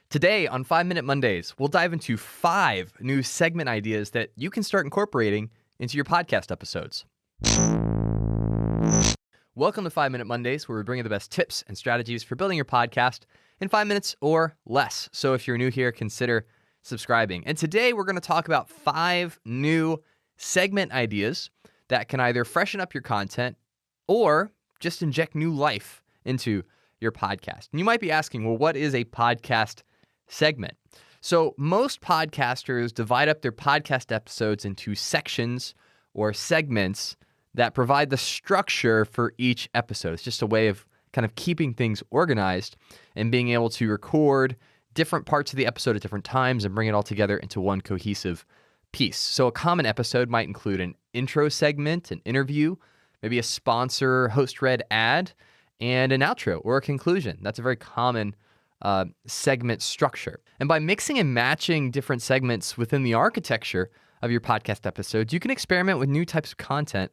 Today on 5 Minute Mondays, we'll dive into 5 new segment ideas that you can start incorporating into your podcast episodes. Welcome to 5 Minute Mondays, where we bring you the best tips and strategies for building your podcast in 5 minutes or less. So if you're new here, consider subscribing. And today we're going to talk about 5 new segment ideas that can either freshen up your content or just inject new life into your podcast. And you might be asking, well, what is a podcast segment? So most podcasters divide up their podcast episodes into sections or segments that provide the structure for each episode. It's just a way of kind of keeping things organized and being able to record different parts of the episode at different times and bring it all together into one cohesive piece. So a common episode might include an intro segment, an interview, maybe a sponsor host-read ad, and an outro or a conclusion. That's a very common segment structure. And by mixing and matching different segments within the architecture of your podcast episodes, you can experiment with new types of content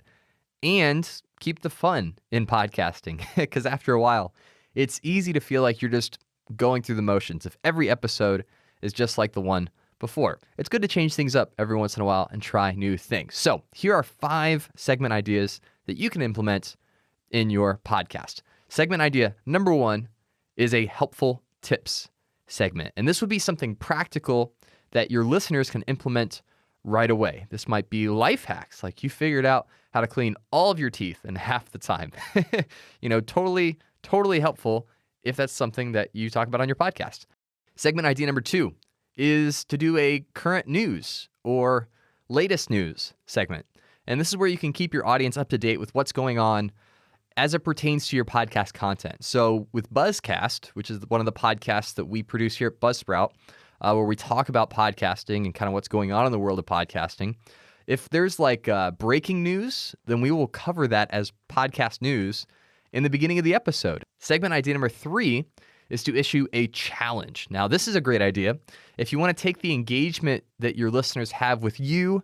and keep the fun in podcasting. Because after a while, it's easy to feel like you're just going through the motions if every episode is just like the one before. It's good to change things up every once in a while and try new things. So here are 5 segment ideas that you can implement in your podcast. Segment idea number 1 is a helpful tips segment. And this would be something practical that your listeners can implement right away. This might be life hacks, like you figured out how to clean all of your teeth in half the time. Totally helpful if that's something that you talk about on your podcast. Segment idea number 2 is to do a current news or latest news segment. And this is where you can keep your audience up to date with what's going on as it pertains to your podcast content. So with Buzzcast, which is one of the podcasts that we produce here at Buzzsprout, where we talk about podcasting and kind of what's going on in the world of podcasting, if there's like breaking news, then we will cover that as podcast news in the beginning of the episode. Segment idea number 3 is to issue a challenge. Now, this is a great idea. If you want to take the engagement that your listeners have with you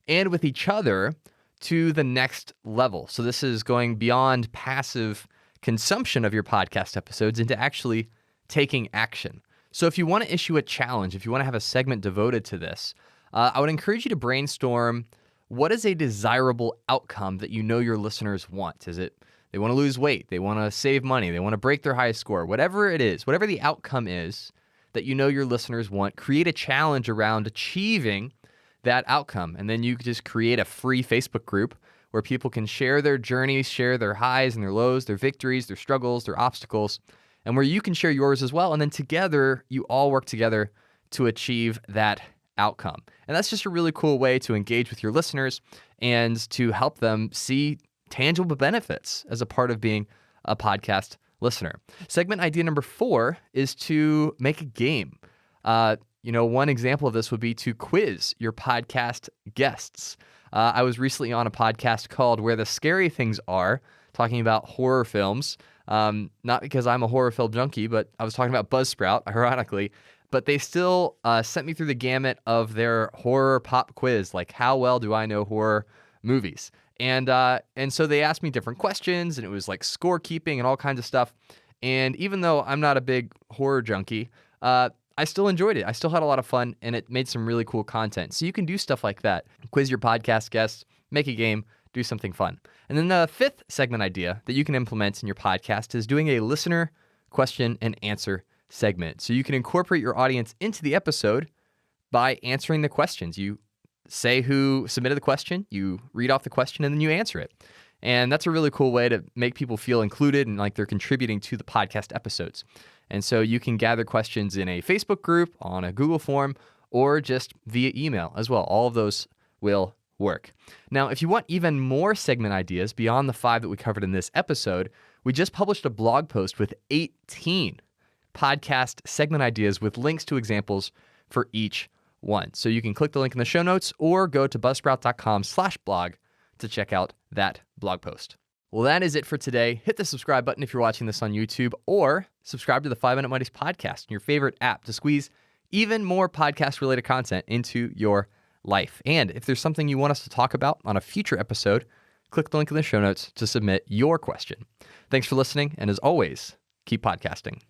and with each other to the next level. So this is going beyond passive consumption of your podcast episodes into actually taking action. So if you want to issue a challenge, if you want to have a segment devoted to this, I would encourage you to brainstorm what is a desirable outcome that you know your listeners want. Is it they want to lose weight, they want to save money, they want to break their highest score, whatever it is, whatever the outcome is that you know your listeners want, create a challenge around achieving that outcome. And then you could just create a free Facebook group where people can share their journeys, share their highs and their lows, their victories, their struggles, their obstacles, and where you can share yours as well. And then together, you all work together to achieve that outcome. And that's just a really cool way to engage with your listeners and to help them see tangible benefits as a part of being a podcast listener. Segment idea number 4 is to make a game. One example of this would be to quiz your podcast guests. I was recently on a podcast called Where the Scary Things Are, talking about horror films. Not because I'm a horror film junkie, but I was talking about Buzzsprout, ironically. But they still sent me through the gamut of their horror pop quiz, like how well do I know horror movies? And so they asked me different questions, and it was like scorekeeping and all kinds of stuff. And even though I'm not a big horror junkie, I still enjoyed it. I still had a lot of fun, and it made some really cool content. So you can do stuff like that. Quiz your podcast guests, make a game, do something fun. And then the 5th segment idea that you can implement in your podcast is doing a listener question and answer segment. So you can incorporate your audience into the episode by answering the questions. You say who submitted the question, you read off the question, and then you answer it. And that's a really cool way to make people feel included and like they're contributing to the podcast episodes. And so you can gather questions in a Facebook group, on a Google form, or just via email as well. All of those will work. Now, if you want even more segment ideas beyond the 5 that we covered in this episode, we just published a blog post with 18 podcast segment ideas with links to examples for each one. So you can click the link in the show notes or go to buzzsprout.com/blog to check out that blog post. Well, that is it for today. Hit the subscribe button if you're watching this on YouTube, or subscribe to the 5 Minute Mondays podcast in your favorite app to squeeze even more podcast-related content into your life. And if there's something you want us to talk about on a future episode, click the link in the show notes to submit your question. Thanks for listening, and as always, keep podcasting.